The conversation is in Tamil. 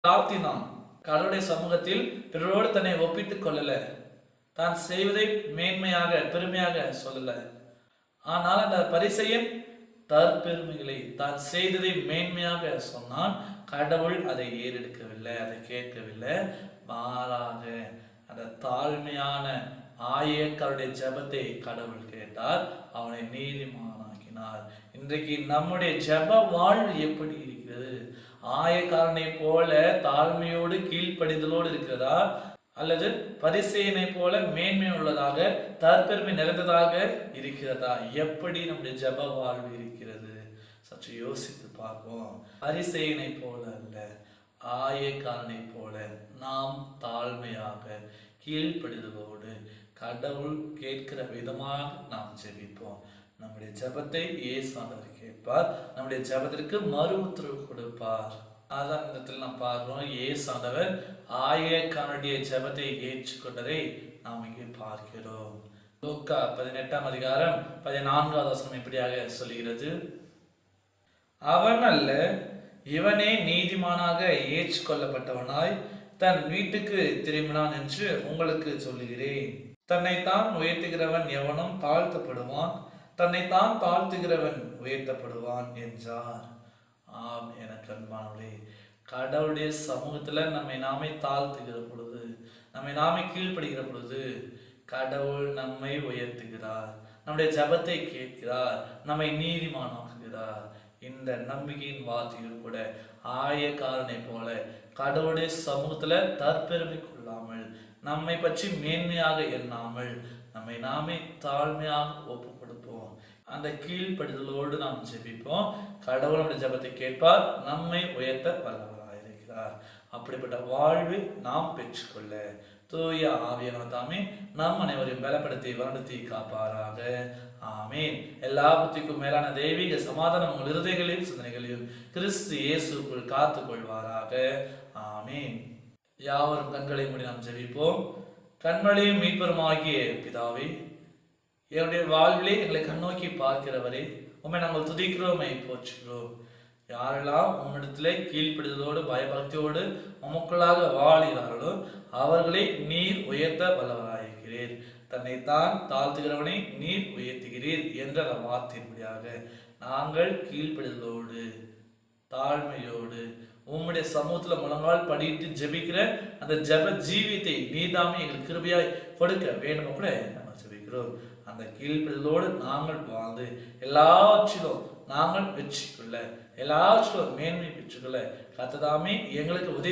தாழ்த்தினான். கடவுளுடைய சமூகத்தில் பிறரோடு தன்னை ஒப்பிட்டுக் கொள்ளல. தான் செய்வதை மேன்மையாக பெருமையாக சொல்லல. ஆனால் அந்த பரிசேயன் தற்பெருமைகளை தான் செய்ததை மேன்மையாக சொன்னான். கடவுள் அதை ஏறெடுக்கவில்லை, அதை கேட்கவில்லை. மாறாக அந்த தாழ்மையான ஆயக்காரருடைய ஜெபத்தை கடவுள் கேட்டார், அவனை நீதிமானாக்கினார். இன்றைக்கு நம்முடைய ஜெப வாழ்வு எப்படி இருக்கிறது? ஆயக்காரனை போல தாழ்மையோடு கீழ்ப்படிதலோடு இருக்கிறதா, அல்லது பரிசேயனை போல மேன்மை உள்ளதாக தற்பெருமை நிறைந்ததாக இருக்கிறதா? எப்படி நம்முடைய ஜெப வாழ்வு இருக்கிறது? சற்று யோசித்து பார்ப்போம். பரிசேயனை போல அல்ல, ஆயக்காரனை போல நாம் தாழ்மையாக கீழ்ப்படிதலோடு கடவுள் கேட்கிற விதமாக நாம் ஜெபிப்போம். நம்முடைய ஜெபத்தை இயேசுவானவர் கேட்பார். நம்முடைய ஜெபத்திற்கு மறு உத்தரவு கொடுப்பார். அதான் இந்த இடத்துல நாம் பார்க்கிறோம், இயேசுவானவர் ஆயக்காரனுடைய ஜெபத்தை ஏற்றுக்கொண்டதை நாம் இங்கே பார்க்கிறோம். லூக்கா 18ஆம் அதிகாரம் 14வது வசனம் இப்படியாக சொல்கிறது, அவன் அல்ல, இவனே நீதிமானாக ஏற்றுக்கொள்ளப்பட்டவனாய் தன் வீட்டுக்கு திரும்பினான் என்று உங்களுக்கு சொல்லுகிறேன். தன்னைத்தான் உயர்த்துகிறவன் எவனும் தாழ்த்தப்படுவான், தன்னைத்தான் தாழ்த்துகிறவன் உயர்த்தப்படுவான் என்றார். ஆம், எனக்கு அன்பானவர்களே, கடவுளுடைய சமூகத்துல நம்மை நாமே தாழ்த்துகிற பொழுது, நம்மை நாமே கீழ்ப்படுகிற பொழுது கடவுள் நம்மை உயர்த்துகிறார், நம்முடைய ஜெபத்தை கேட்கிறார், நம்மை நீதிமானாக்குகிறார். இந்த நம்பிக்கையின் வார்த்தைகள் கூட ஆயக்காரனை போல கடவுளுடைய சமூகத்துல தற்பெருமை கொள்ளாமல், நம்மை பற்றி மேன்மையாக எண்ணாமல், நம்மை நாமே தாழ்மையாக ஒப்பு கொடுப்போம். அந்த கீழ்ப்படிதலோடு நாம் ஜெபிப்போம். கடவுள் நம்முடைய ஜெபத்தை கேட்பார், நம்மை உயர்த்த வல்லவராயிருக்கிறார். அப்படிப்பட்ட வாழ்வை நாம் பெற்றுக்கொள்ள தூய ஆவியானவர் தாமே நம் அனைவரையும் பலப்படுத்தி வளர்த்தி காப்பாராக. ஆமீன். எல்லா புத்திக்கும் மேலான தெய்வீக சமாதானம் உங்கள் இருதயங்களையும் சிந்தனைகளையும் கிறிஸ்து இயேசுக்குள் காத்துக் கொள்வாராக. ஆமீன். யாவரும் கண்களை மூடி நாம் ஜெபிப்போம். கண்மலையும் மீட்பருமாகிய பிதாவே, என்னுடைய வாழ்விலே எங்களை கண்ணோக்கி பார்க்கிறவரே, உண்மை நாங்கள் துதிக்கிறோம், போற்றுகிறோம். யாரெல்லாம் உம்மிடத்திலே கீழ்ப்படிதலோடு பயபக்தியோடு உமக்குள்ளாக வாழ்கிறார்களோ அவர்களை நீர் உயர்த்த வல்லவராயிருக்கிறீர். தன்னைத்தான் தாழ்த்துகிறவனை நீர் உயர்த்துகிறீர் என்ற வார்த்தையின்படியாக நாங்கள் கீழ்ப்படிதலோடு தாழ்மையோடு உம்முடைய சமூகத்துல முழங்கால் படிட்டு ஜெபிக்கிற அந்த ஜெப ஜீவியத்தை நீதாமே எங்களுக்கு கிருபையாய் கொடுக்க வேண்டும் கூட நாங்கள் ஜெபிக்கிறோம். அந்த கீழ்ப்படிதலோடு நாங்கள் வாழ்ந்து எல்லாவற்றிலும் நாங்கள் வெற்றி கொள்ள, எல்லாவற்றிலும் மேன்மை பெற்றுக்கொள்ள கர்த்தர் தாமே எங்களுக்கு உதவி